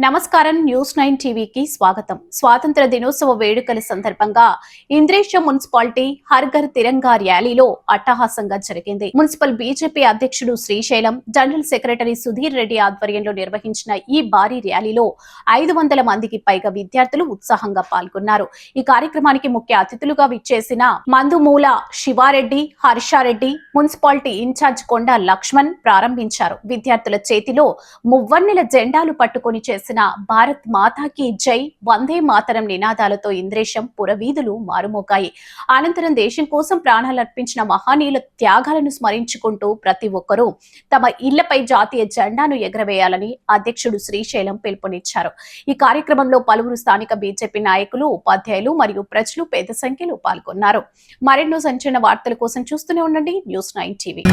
నమస్కారం న్యూస్ 9 టీవీకి స్వాగతం. స్వాతంత్ర దినోత్సవ వేడుకల సందర్భంగా ఇంద్రేశం మున్సిపాలిటీ హర్ ఘర్ తిరంగా ర్యాలీలో అట్టహాసంగా జరిగింది. మున్సిపల్ బీజేపీ అధ్యక్షుడు శ్రీశైలం, జనరల్ సెక్రటరీ సుధీర్ రెడ్డి ఆధ్వర్యంలో నిర్వహించిన ఈ భారీ ర్యాలీలో 500 మందికి పైగా విద్యార్థులు ఉత్సాహంగా పాల్గొన్నారు. ఈ కార్యక్రమానికి ముఖ్య అతిథులుగా విచ్చేసిన మందుమూల శివారెడ్డి, హర్షారెడ్డి, మున్సిపాలిటీ ఇన్ఛార్జ్ కొండ లక్ష్మణ్ ప్రారంభించారు. విద్యార్థుల చేతిలో మువ్వన్నెల జెండాలు పట్టుకొని చేసిన భారత్ మాతాకి జై, వందే మాతరం నినాదాలతో ఇంద్రేశం పురవీధులు మారుమోగాయి. అనంతరం దేశం కోసం ప్రాణాలర్పించిన మహానీయుల త్యాగాలను స్మరించుకుంటూ ప్రతి ఒక్కరూ తమ ఇళ్లపై జాతీయ జెండాను ఎగరవేయాలని అధ్యక్షుడు శ్రీశైలం పిలుపునిచ్చారు. ఈ కార్యక్రమంలో పలువురు స్థానిక బీజేపీ నాయకులు, ఉపాధ్యాయులు మరియు ప్రజలు పెద్ద సంఖ్యలో పాల్గొన్నారు. మరెన్నో సంచలన వార్తల కోసం చూస్తూనే ఉండండి న్యూస్ 9 టీవీ.